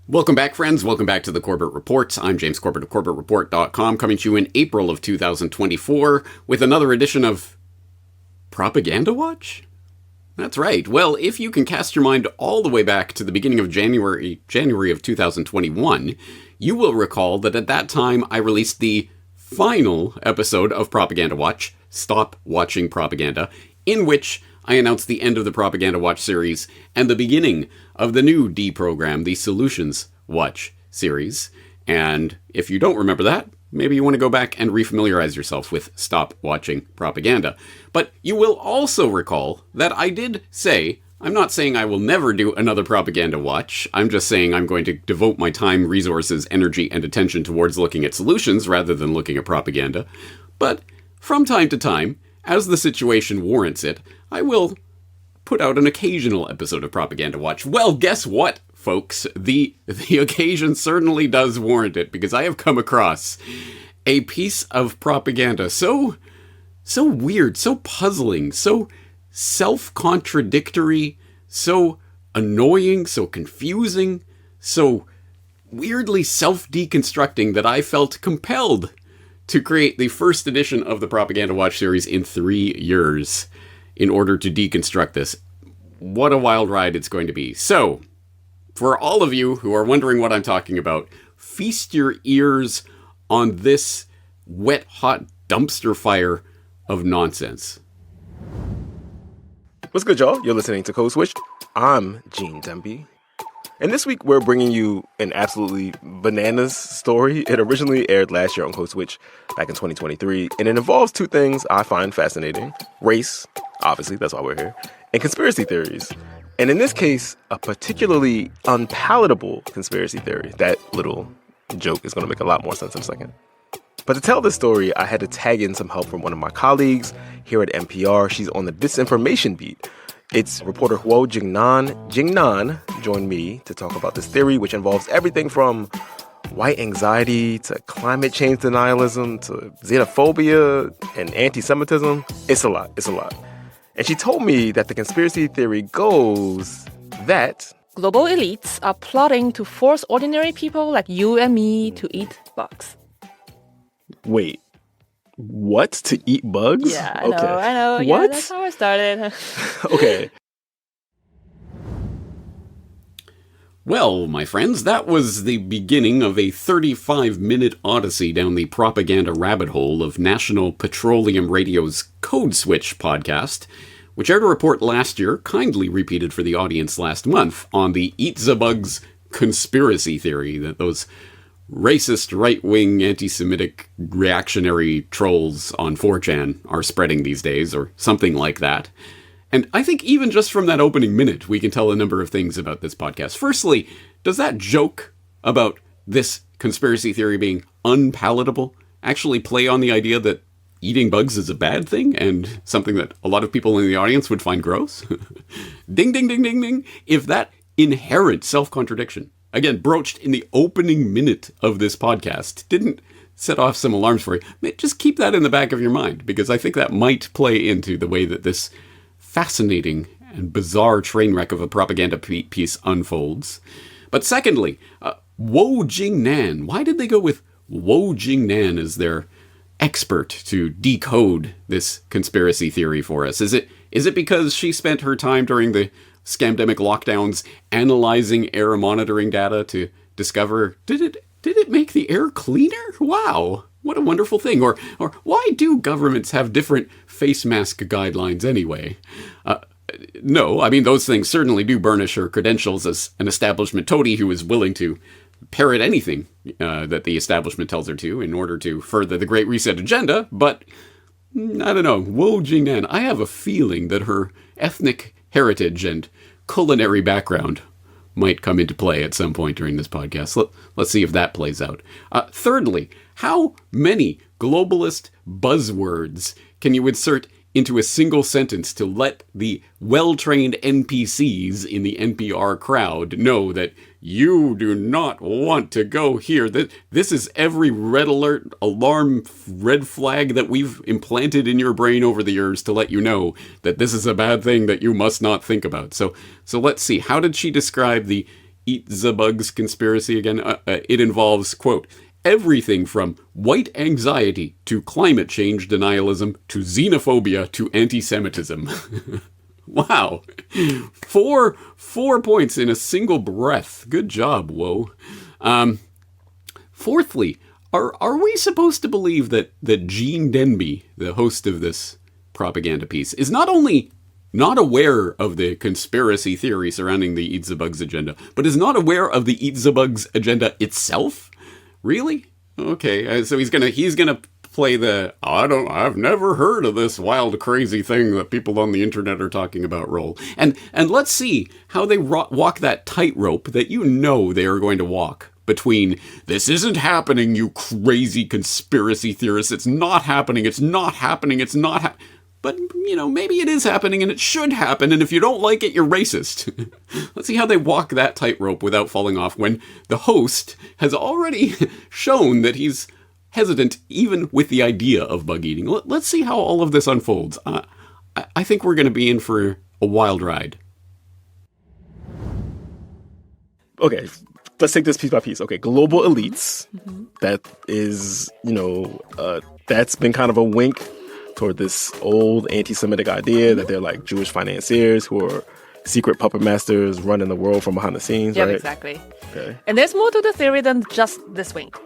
Welcome back, friends. Welcome back to the Corbett Report. I'm James Corbett of CorbettReport.com, coming to you in April of 2024 with another edition of Propaganda Watch? That's right. Well, if you can cast your mind all the way back to the beginning of January of 2021, you will recall that at that time I released the final episode of Propaganda Watch, Stop Watching Propaganda, in which I announced the end of the Propaganda Watch series and the beginning of the new D program, the Solutions Watch series. And if you don't remember that, maybe you want to go back and refamiliarize yourself with Stop Watching Propaganda. But you will also recall that I did say, I'm not saying I will never do another Propaganda Watch. I'm just saying I'm going to devote my time, resources, energy, and attention towards looking at solutions rather than looking at propaganda. But from time to time, as the situation warrants it, I will put out an occasional episode of Propaganda Watch. Well, guess what, folks? The occasion certainly does warrant it, because I have come across a piece of propaganda so weird, so puzzling, so self-contradictory, so annoying, so confusing, so weirdly self-deconstructing that I felt compelled to create the first edition of the Propaganda Watch series in 3 years in order to deconstruct this. What a wild ride it's going to be. So, for all of you who are wondering what I'm talking about, feast your ears on this wet-hot dumpster fire of nonsense. What's good, y'all? You're listening to Code Switch. I'm Gene Demby. And this week, we're bringing you an absolutely bananas story. It originally aired last year on Code Switch back in 2023, and it involves two things I find fascinating. Race, obviously, that's why we're here, and conspiracy theories. And in this case, a particularly unpalatable conspiracy theory. That little joke is going to make a lot more sense in a second. But to tell this story, I had to tag in some help from one of my colleagues here at NPR. She's on the disinformation beat. It's reporter Huo Jingnan. Jingnan joined me to talk about this theory, which involves everything from white anxiety to climate change denialism to xenophobia and anti-Semitism. It's a lot. And she told me that the conspiracy theory goes that global elites are plotting to force ordinary people like you and me to eat bugs. Wait. What? To eat bugs? Yeah, I know. What? Yeah, that's how I started. Okay. Well, my friends, that was the beginning of a 35-minute odyssey down the propaganda rabbit hole of National Petroleum Radio's Code Switch podcast, which aired a report last year, kindly repeated for the audience last month, on the Eat the Bugs conspiracy theory that those racist, right-wing, anti-Semitic, reactionary trolls on 4chan are spreading these days, or something like that. And I think even just from that opening minute, we can tell a number of things about this podcast. Firstly, does that joke about this conspiracy theory being unpalatable actually play on the idea that eating bugs is a bad thing and something that a lot of people in the audience would find gross? Ding, ding, ding, ding, ding. If that inherent self-contradiction, again, broached in the opening minute of this podcast, didn't set off some alarms for you, just keep that in the back of your mind, because I think that might play into the way that this fascinating and bizarre train wreck of a propaganda piece unfolds. But secondly, Huo Jingnan. Why did they go with Huo Jingnan as their expert to decode this conspiracy theory for us? Is it because she spent her time during the scamdemic lockdowns analyzing air monitoring data to discover, did it make the air cleaner? Wow, what a wonderful thing. Or why do governments have different face mask guidelines anyway? No, I mean, those things certainly do burnish her credentials as an establishment toady who is willing to parrot anything that the establishment tells her to in order to further the Great Reset agenda. But I don't know, Huo Jingnan, I have a feeling that her ethnic heritage and culinary background might come into play at some point during this podcast. Let's see if that plays out. Thirdly, how many globalist buzzwords can you insert into a single sentence to let the well-trained NPCs in the NPR crowd know that you do not want to go here? This is every red alert, alarm, red flag that we've implanted in your brain over the years to let you know that this is a bad thing that you must not think about. So let's see. How did she describe the Eat the Bugs conspiracy again? It involves, quote, everything from white anxiety to climate change denialism to xenophobia to anti-Semitism. Wow. Four points in a single breath. Good job, Woe. Fourthly, are we supposed to believe that Gene Demby, the host of this propaganda piece, is not only not aware of the conspiracy theory surrounding the Eat the Bugs agenda, but is not aware of the Eat the Bugs agenda itself? Really? Okay, so he's gonna play the I've never heard of this wild, crazy thing that people on the internet are talking about role, and let's see how they walk that tightrope that they are going to walk between this isn't happening, you crazy conspiracy theorists. It's not happening. It's not happening. It's not happening. But, maybe it is happening and it should happen, and if you don't like it, you're racist. Let's see how they walk that tightrope without falling off when the host has already shown that he's hesitant even with the idea of bug eating. Let's see how all of this unfolds. I think we're going to be in for a wild ride. Okay, let's take this piece by piece. Okay, global elites. Mm-hmm. That is, that's been kind of a wink toward this old anti-Semitic idea that they're like Jewish financiers who are secret puppet masters running the world from behind the scenes, yeah, right? Exactly. Okay. And there's more to the theory than just this wink.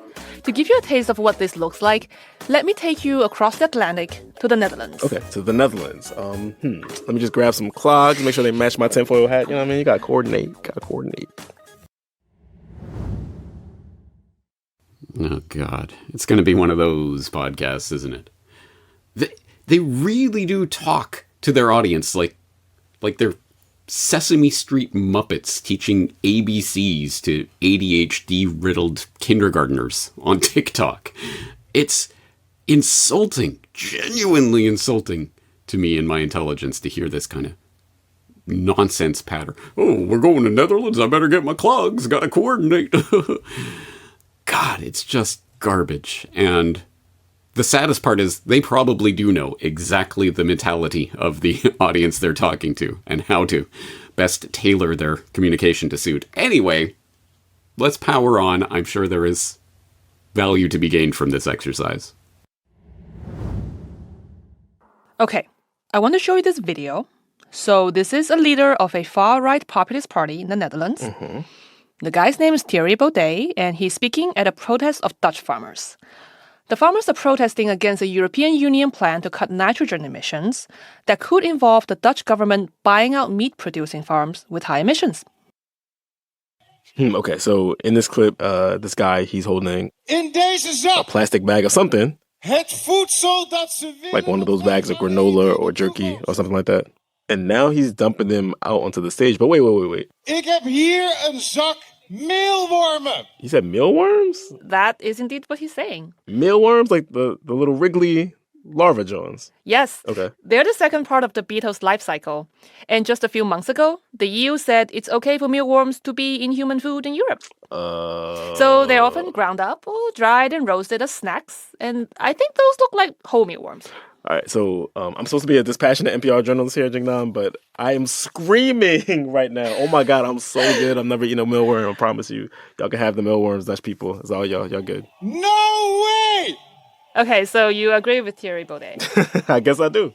To give you a taste of what this looks like, let me take you across the Atlantic to the Netherlands. Okay, to the Netherlands. Let me just grab some clogs, make sure they match my tinfoil hat. You know what I mean? You gotta coordinate. Oh, God. It's going to be one of those podcasts, isn't it? They really do talk to their audience like they're Sesame Street Muppets teaching ABCs to ADHD-riddled kindergartners on TikTok. It's insulting, genuinely insulting to me and my intelligence to hear this kind of nonsense patter. Oh, we're going to Netherlands. I better get my clogs. Got to coordinate. God, it's just garbage. And the saddest part is they probably do know exactly the mentality of the audience they're talking to and how to best tailor their communication to suit. Anyway, let's power on. I'm sure there is value to be gained from this exercise. Okay, I want to show you this video. So this is a leader of a far-right populist party in the Netherlands. Mm-hmm. The guy's name is Thierry Baudet, and he's speaking at a protest of Dutch farmers. The farmers are protesting against a European Union plan to cut nitrogen emissions that could involve the Dutch government buying out meat-producing farms with high emissions. Okay, so in this clip, this guy, he's holding a plastic bag of something. Like one of those bags of granola or jerky or something like that. And now he's dumping them out onto the stage. But wait. Ik heb hier een zak mealwormen. He said mealworms? That is indeed what he's saying. Mealworms? Like the little wriggly larva Jones? Yes. Okay. They're the second part of the beetle's life cycle. And just a few months ago, the EU said it's okay for mealworms to be in human food in Europe. So they're often ground up or dried and roasted as snacks. And I think those look like whole mealworms. All right, so I'm supposed to be a dispassionate NPR journalist here, Jingnan, but I am screaming right now. Oh my God, I'm so good. I'm never eating a mealworm, I promise you. Y'all can have the mealworms, Dutch people. It's all y'all good. No way! Okay, so you agree with Thierry Baudet? I guess I do.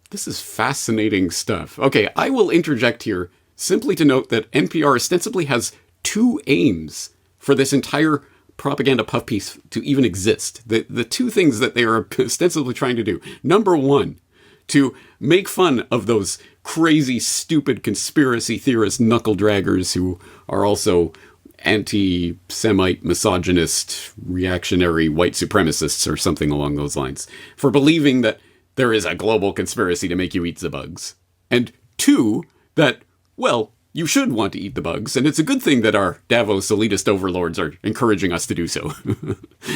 This is fascinating stuff. Okay, I will interject here simply to note that NPR ostensibly has two aims for this entire propaganda puff piece to even exist. The two things that they are ostensibly trying to do. Number one, to make fun of those crazy, stupid conspiracy theorist knuckle draggers who are also anti-Semite, misogynist, reactionary white supremacists or something along those lines, for believing that there is a global conspiracy to make you eat the bugs. And two, that, well, you should want to eat the bugs, and it's a good thing that our Davos elitist overlords are encouraging us to do so.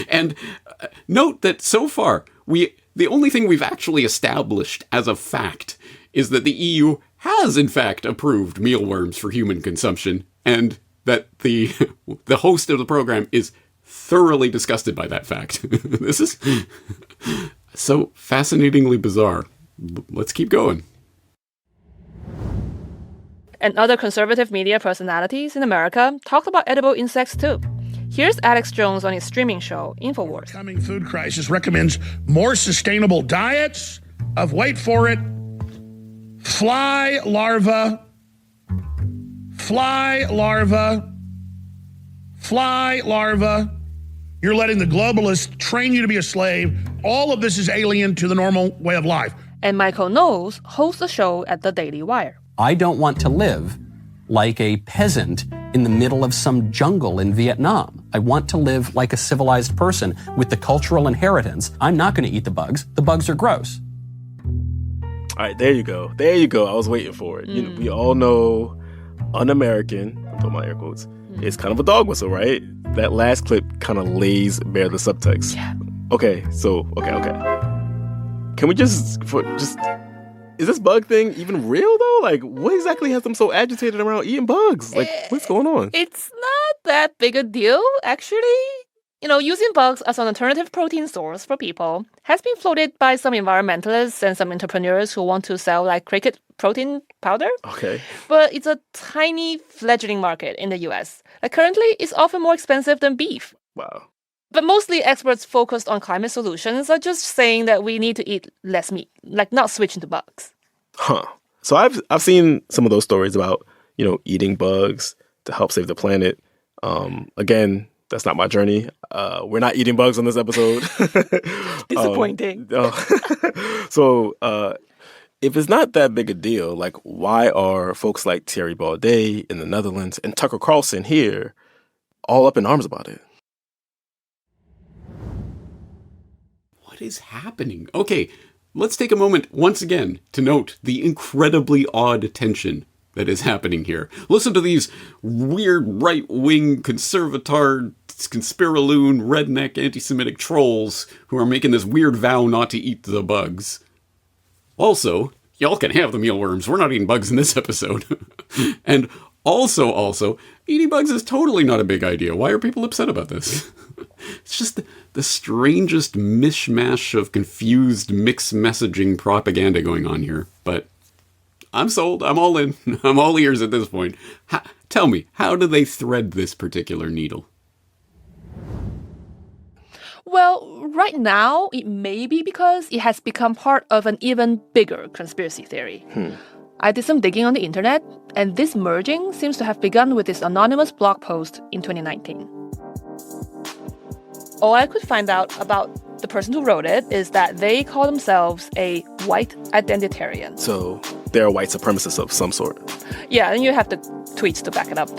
And note that so far, the only thing we've actually established as a fact is that the EU has in fact approved mealworms for human consumption, and that the host of the program is thoroughly disgusted by that fact. This is so fascinatingly bizarre. Let's keep going. And other conservative media personalities in America talked about edible insects too. Here's Alex Jones on his streaming show, InfoWars. The coming food crisis recommends more sustainable diets of, wait for it, fly larvae. You're letting the globalists train you to be a slave. All of this is alien to the normal way of life. And Michael Knowles hosts a show at the Daily Wire. I don't want to live like a peasant in the middle of some jungle in Vietnam. I want to live like a civilized person with the cultural inheritance. I'm not going to eat the bugs. The bugs are gross. All right, there you go. There you go. I was waiting for it. You know, we all know un-American, I'm talking about air quotes, is kind of a dog whistle, right? That last clip kind of lays bare the subtext. Yeah. Okay. Can we just, is this bug thing even real though? Like, what exactly has them so agitated around eating bugs? Like, what's going on? It's not that big a deal, actually. You know, using bugs as an alternative protein source for people has been floated by some environmentalists and some entrepreneurs who want to sell like cricket protein powder. Okay. But it's a tiny fledgling market in the US. Like currently, it's often more expensive than beef. Wow. But mostly experts focused on climate solutions are just saying that we need to eat less meat, like not switching to bugs. Huh. So I've seen some of those stories about, you know, eating bugs to help save the planet. Again, that's not my journey. We're not eating bugs on this episode. Disappointing. So if it's not that big a deal, like why are folks like Thierry Baudet in the Netherlands and Tucker Carlson here all up in arms about it? What is happening? Okay, let's take a moment once again to note the incredibly odd tension that is happening here. Listen to these weird right-wing conservatard, conspiraloon, redneck, anti-Semitic trolls who are making this weird vow not to eat the bugs. Also, y'all can have the mealworms. We're not eating bugs in this episode. And also, eating bugs is totally not a big idea. Why are people upset about this? It's just the strangest mishmash of confused mixed messaging propaganda going on here. But I'm sold. I'm all in. I'm all ears at this point. Tell me, how do they thread this particular needle? Well, right now, it may be because it has become part of an even bigger conspiracy theory. I did some digging on the internet, and this merging seems to have begun with this anonymous blog post in 2019. All I could find out about the person who wrote it is that they call themselves a white identitarian. So they're a white supremacist of some sort. Yeah, and you have the tweets to back it up.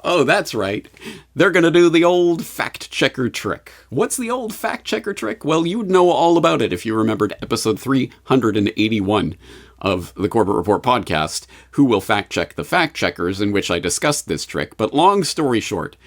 Oh, that's right. They're going to do the old fact-checker trick. What's the old fact-checker trick? Well, you'd know all about it if you remembered episode 381 of the Corbett Report podcast, Who Will Fact-Check the Fact-Checkers, in which I discussed this trick. But long story short,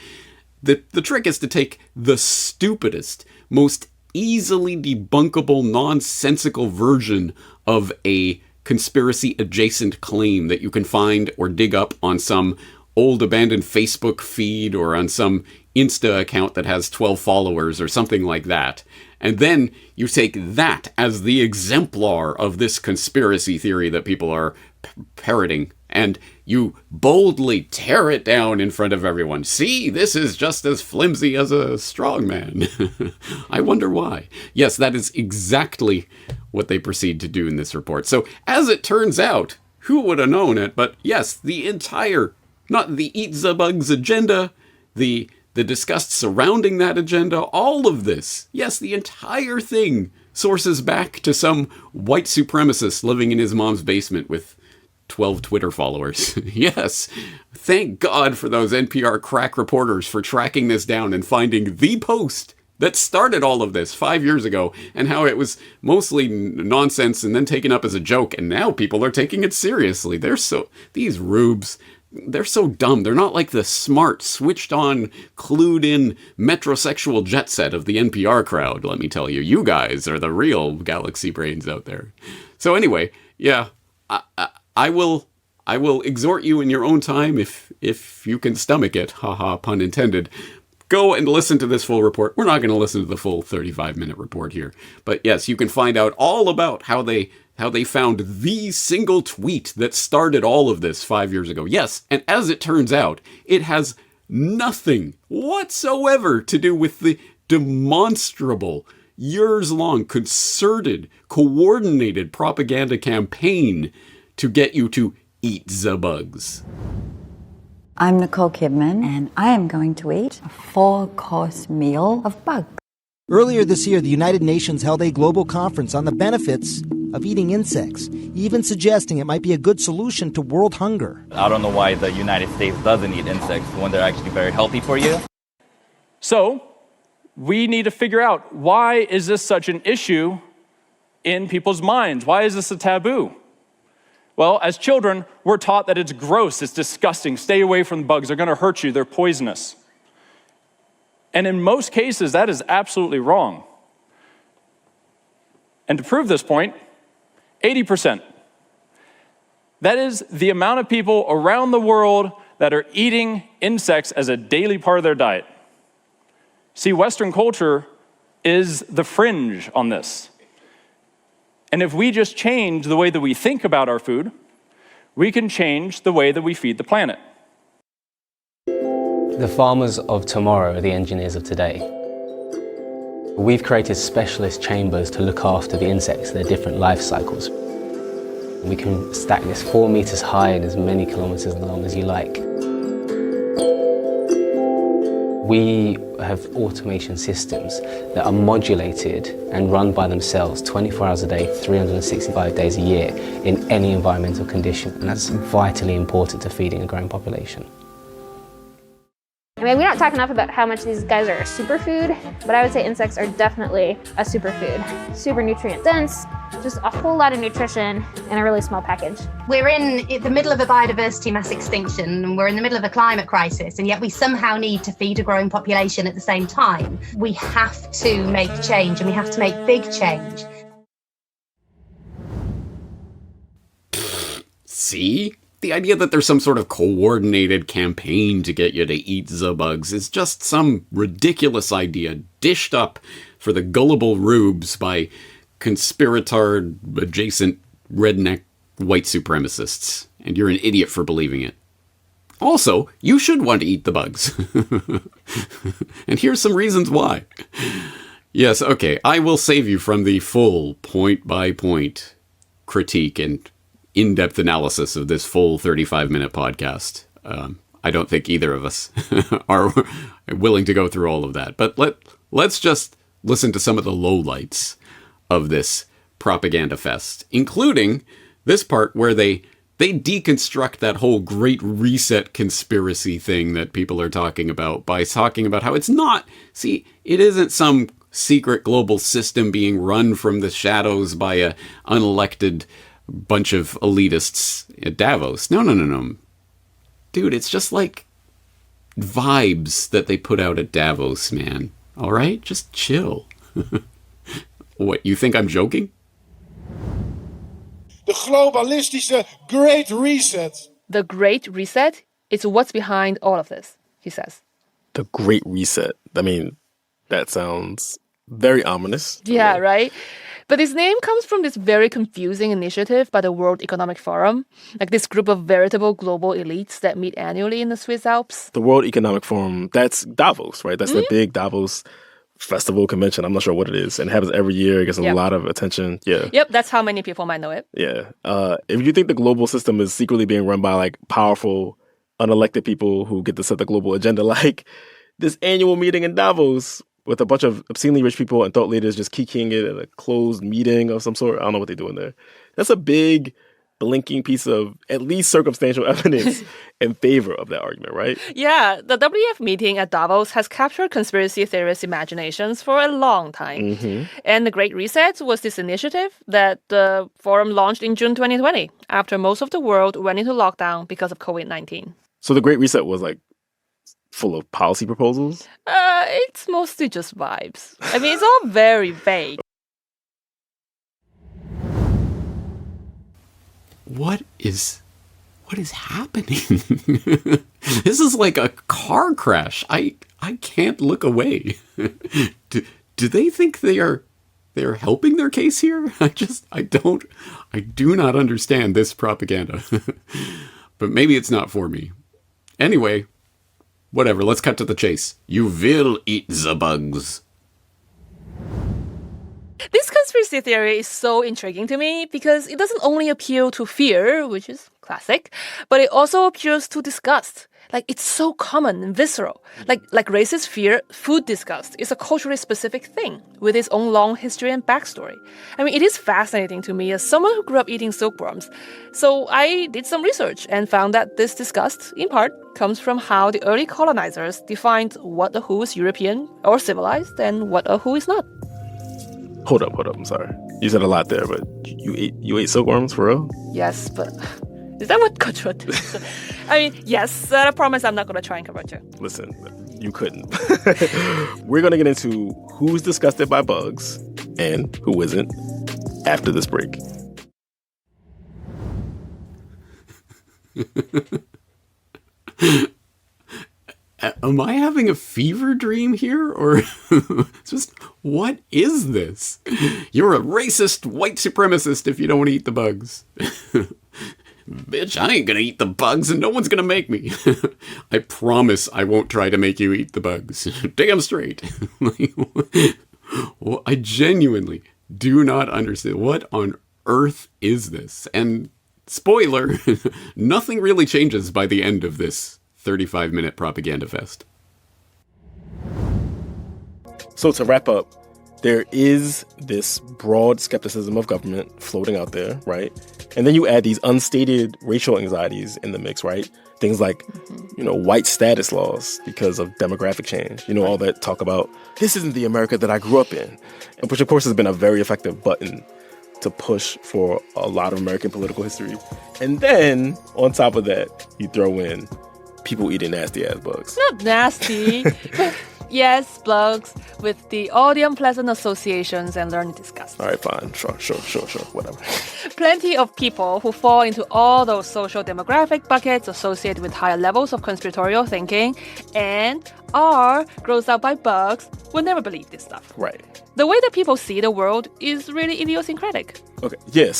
the trick is to take the stupidest, most easily debunkable, nonsensical version of a conspiracy-adjacent claim that you can find or dig up on some old abandoned Facebook feed or on some Insta account that has 12 followers or something like that. And then you take that as the exemplar of this conspiracy theory that people are parroting, and you boldly tear it down in front of everyone. See, this is just as flimsy as a strongman. I wonder why. Yes, that is exactly what they proceed to do in this report. So, as it turns out, who would have known it? But yes, the entire, not the Eat the Bugs agenda, the disgust surrounding that agenda, all of this, yes, the entire thing sources back to some white supremacist living in his mom's basement with 12 Twitter followers. Yes, thank God for those NPR crack reporters for tracking this down and finding the post that started all of this 5 years ago, and how it was mostly nonsense and then taken up as a joke, and now people are taking it seriously. These rubes, they're so dumb. They're not like the smart, switched-on, clued-in, metrosexual jet set of the NPR crowd, let me tell you. You guys are the real galaxy brains out there. So anyway, yeah, I will exhort you in your own time, if you can stomach it, haha, pun intended. go and listen to this full report. We're not going to listen to the full 35-minute report here. But yes, you can find out all about how they found the single tweet that started all of this 5 years ago. Yes, and as it turns out, it has nothing whatsoever to do with the demonstrable, years-long, concerted, coordinated propaganda campaign to get you to eat the bugs. I'm Nicole Kidman, and I am going to eat a 4-course meal of bugs. Earlier this year, the United Nations held a global conference on the benefits of eating insects, even suggesting it might be a good solution to world hunger. I don't know why the United States doesn't eat insects when they're actually very healthy for you. So, we need to figure out, why is this such an issue in people's minds? Why is this a taboo? Well, as children, we're taught that it's gross, it's disgusting, stay away from the bugs, they're going to hurt you, they're poisonous. And in most cases, that is absolutely wrong. And to prove this point, 80%. That is the amount of people around the world that are eating insects as a daily part of their diet. See, Western culture is the fringe on this. And if we just change the way that we think about our food, we can change the way that we feed the planet. The farmers of tomorrow are the engineers of today. We've created specialist chambers to look after the insects, their different life cycles. We can stack this 4 meters high and as many kilometers long as you like. We have automation systems that are modulated and run by themselves 24 hours a day, 365 days a year in any environmental condition. And that's vitally important to feeding a growing population. I mean, we don't talk enough about how much these guys are a superfood, but I would say insects are definitely a superfood. Super nutrient dense, just a whole lot of nutrition in a really small package. We're in the middle of a biodiversity mass extinction, and we're in the middle of a climate crisis, and yet we somehow need to feed a growing population at the same time. We have to make change, and we have to make big change. See? The idea that there's some sort of coordinated campaign to get you to eat the bugs is just some ridiculous idea dished up for the gullible rubes by conspirator-adjacent redneck white supremacists. And you're an idiot for believing it. Also, you should want to eat the bugs. And here's some reasons why. Yes, okay, I will save you from the full point-by-point critique and in-depth analysis of this full 35-minute podcast. I don't think either of us are willing to go through all of that. But let's just listen to some of the lowlights of this propaganda fest, including this part where they deconstruct that whole Great Reset conspiracy thing that people are talking about by talking about how it's not, see, it isn't some secret global system being run from the shadows by a unelected bunch of elitists at Davos. No. Dude, it's just like vibes that they put out at Davos, man. All right? Just chill. What, you think I'm joking? The globalistische Great Reset. The Great Reset is what's behind all of this, he says. The Great Reset. I mean, that sounds very ominous. Yeah, right? But his name comes from this very confusing initiative by the World Economic Forum, like this group of veritable global elites that meet annually in the Swiss Alps. The World Economic Forum, that's Davos, right? That's the big Davos festival convention. I'm not sure what it is. And it happens every year. It gets a lot of attention. Yeah. Yep, that's how many people might know it. Yeah. If you think the global system is secretly being run by like powerful, unelected people who get to set the global agenda, like this annual meeting in Davos with a bunch of obscenely rich people and thought leaders just kikiing it at a closed meeting of some sort. I don't know what they're doing there. That's a big blinking piece of at least circumstantial evidence in favor of that argument, right? Yeah, the WEF meeting at Davos has captured conspiracy theorists' imaginations for a long time. Mm-hmm. And the Great Reset was this initiative that the forum launched in June 2020, after most of the world went into lockdown because of COVID-19. So the Great Reset was like full of policy proposals? It's mostly just vibes. I mean, it's all very vague. What is what is happening? This is like a car crash. I can't look away. Do they think they're helping their case here? I do not understand this propaganda. But maybe it's not for me. Anyway, whatever, let's cut to the chase. You will eat the bugs. This conspiracy theory is so intriguing to me because it doesn't only appeal to fear, which is classic, but it also appeals to disgust. Like, it's so common and visceral. Like racist fear, food disgust is a culturally specific thing with its own long history and backstory. I mean, it is fascinating to me as someone who grew up eating silkworms. So I did some research and found that this disgust, in part, comes from how the early colonizers defined what a who is European or civilized and what a who is not. Hold up, I'm sorry. You said a lot there, but you ate silkworms for real? Yes, but is that what got you into? I mean, yes, I promise I'm not going to try and convert you. Listen, you couldn't. We're going to get into who's disgusted by bugs and who isn't after this break. Am I having a fever dream here? Or just, what is this? You're a racist white supremacist if you don't eat the bugs. Bitch, I ain't gonna eat the bugs and no one's gonna make me. I promise I won't try to make you eat the bugs. Damn straight. Well, I genuinely do not understand. What on earth is this? And spoiler, nothing really changes by the end of this 35-minute propaganda fest. So to wrap up, there is this broad skepticism of government floating out there, right? And then you add these unstated racial anxieties in the mix, right? Things like, white status laws because of demographic change. All that talk about, this isn't the America that I grew up in. Which, of course, has been a very effective button to push for a lot of American political history. And then, on top of that, you throw in people eating nasty-ass bugs. Not nasty, but yes, bugs with all the unpleasant associations and learned disgust. All right, fine. Sure, whatever. Plenty of people who fall into all those social demographic buckets associated with higher levels of conspiratorial thinking and are grossed out by bugs will never believe this stuff. Right. The way that people see the world is really idiosyncratic. Okay, yeah,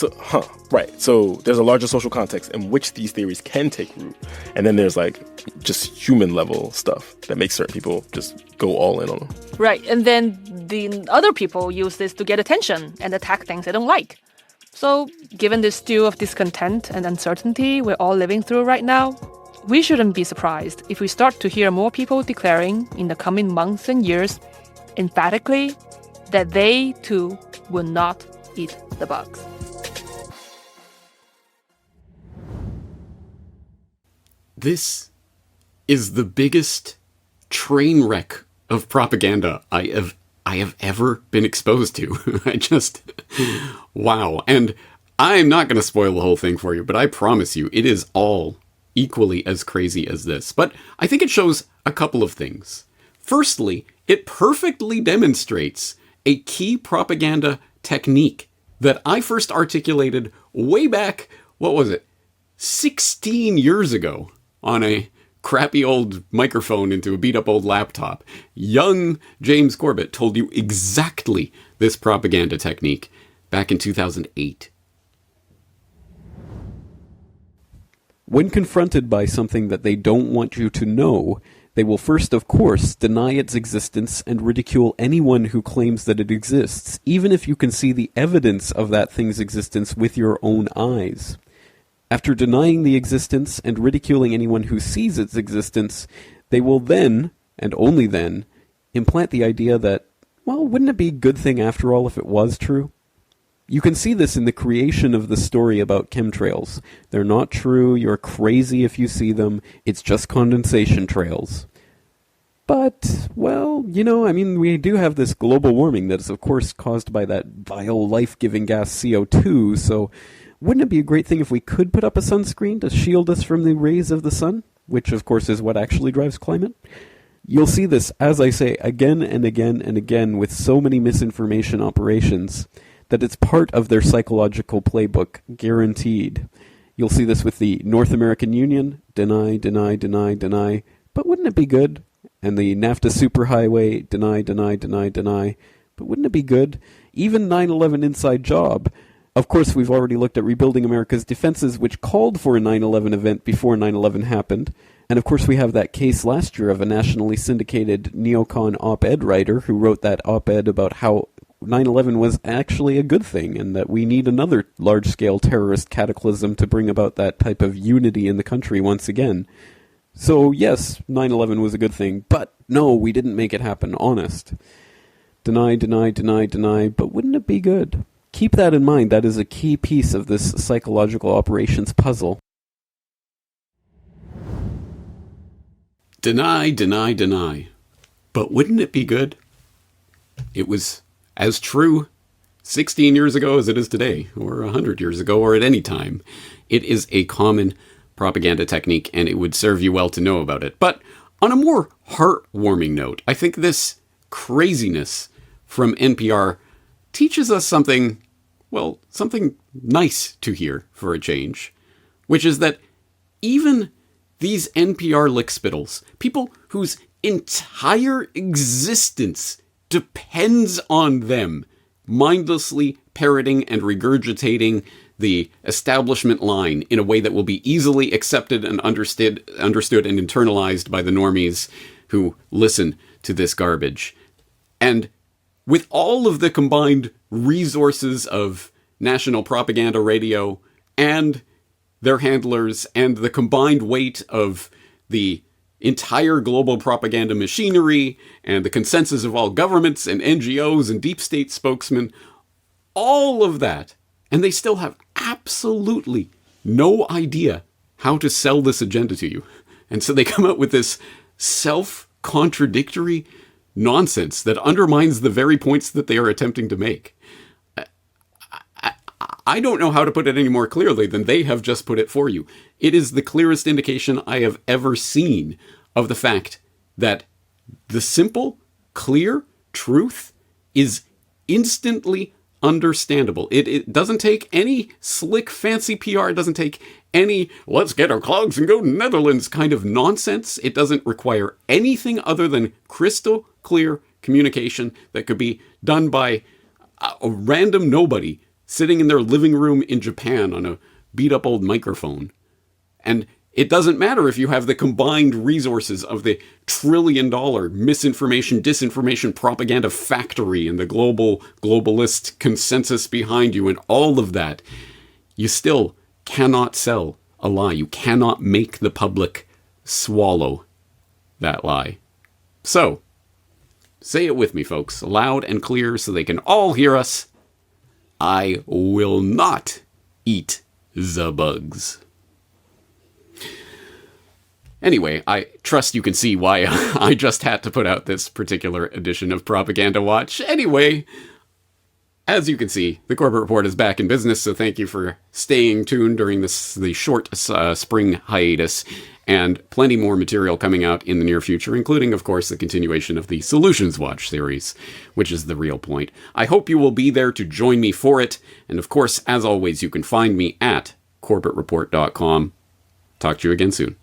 right. So there's a larger social context in which these theories can take root. And then there's just human level stuff that makes certain people just go all in on them. Right, and then the other people use this to get attention and attack things they don't like. So given this stew of discontent and uncertainty we're all living through right now, we shouldn't be surprised if we start to hear more people declaring in the coming months and years emphatically that they, too, will not eat the bugs. This is the biggest train wreck of propaganda I have ever been exposed to. Wow. And I'm not going to spoil the whole thing for you, but I promise you, it is all equally as crazy as this. But I think it shows a couple of things. Firstly, it perfectly demonstrates a key propaganda technique that I first articulated way back, 16 years ago on a crappy old microphone into a beat up old laptop. Young James Corbett told you exactly this propaganda technique back in 2008. When confronted by something that they don't want you to know, they will first, of course, deny its existence and ridicule anyone who claims that it exists, even if you can see the evidence of that thing's existence with your own eyes. After denying the existence and ridiculing anyone who sees its existence, they will then, and only then, implant the idea that, wouldn't it be a good thing after all if it was true? You can see this in the creation of the story about chemtrails. They're not true, you're crazy if you see them, it's just condensation trails. But, we do have this global warming that is, of course, caused by that vile life-giving gas CO2, so wouldn't it be a great thing if we could put up a sunscreen to shield us from the rays of the sun? Which, of course, is what actually drives climate. You'll see this, as I say, again and again and again with so many misinformation operations that it's part of their psychological playbook, guaranteed. You'll see this with the North American Union, deny, deny, deny, deny, but wouldn't it be good? And the NAFTA Superhighway, deny, deny, deny, deny, but wouldn't it be good? Even 9/11 Inside Job. Of course, we've already looked at Rebuilding America's Defenses, which called for a 9/11 event before 9/11 happened. And of course, we have that case last year of a nationally syndicated neocon op-ed writer who wrote that op-ed about how 9/11 was actually a good thing and that we need another large-scale terrorist cataclysm to bring about that type of unity in the country once again. So yes, 9/11 was a good thing, but no, we didn't make it happen, honest. Deny, deny, deny, deny, but wouldn't it be good? Keep that in mind. That is a key piece of this psychological operations puzzle. Deny, deny, deny. But wouldn't it be good? It was as true 16 years ago as it is today, or 100 years ago, or at any time. It is a common propaganda technique, and it would serve you well to know about it. But on a more heartwarming note, I think this craziness from NPR teaches us something, well, something nice to hear for a change, which is that even these NPR lickspittles, people whose entire existence depends on them, mindlessly parroting and regurgitating the establishment line in a way that will be easily accepted and understood and internalized by the normies who listen to this garbage. And with all of the combined resources of national propaganda radio and their handlers and the combined weight of the entire global propaganda machinery and the consensus of all governments and NGOs and deep state spokesmen, all of that, and they still have absolutely no idea how to sell this agenda to you. And so they come out with this self-contradictory nonsense that undermines the very points that they are attempting to make. I don't know how to put it any more clearly than they have just put it for you. It is the clearest indication I have ever seen of the fact that the simple, clear truth is instantly understandable. It doesn't take any slick, fancy PR. It doesn't take any, let's get our clogs and go Netherlands kind of nonsense. It doesn't require anything other than crystal clear communication that could be done by a random nobody sitting in their living room in Japan on a beat-up old microphone. And it doesn't matter if you have the combined resources of the trillion-dollar misinformation, disinformation, propaganda factory and the globalist consensus behind you and all of that. You still cannot sell a lie. You cannot make the public swallow that lie. So, say it with me, folks, loud and clear so they can all hear us. I will not eat the bugs. Anyway, I trust you can see why I just had to put out this particular edition of Propaganda Watch. Anyway, as you can see, the Corporate Report is back in business, so thank you for staying tuned during the short spring hiatus, and plenty more material coming out in the near future, including, of course, the continuation of the Solutions Watch series, which is the real point. I hope you will be there to join me for it, and of course, as always, you can find me at corporatereport.com. Talk to you again soon.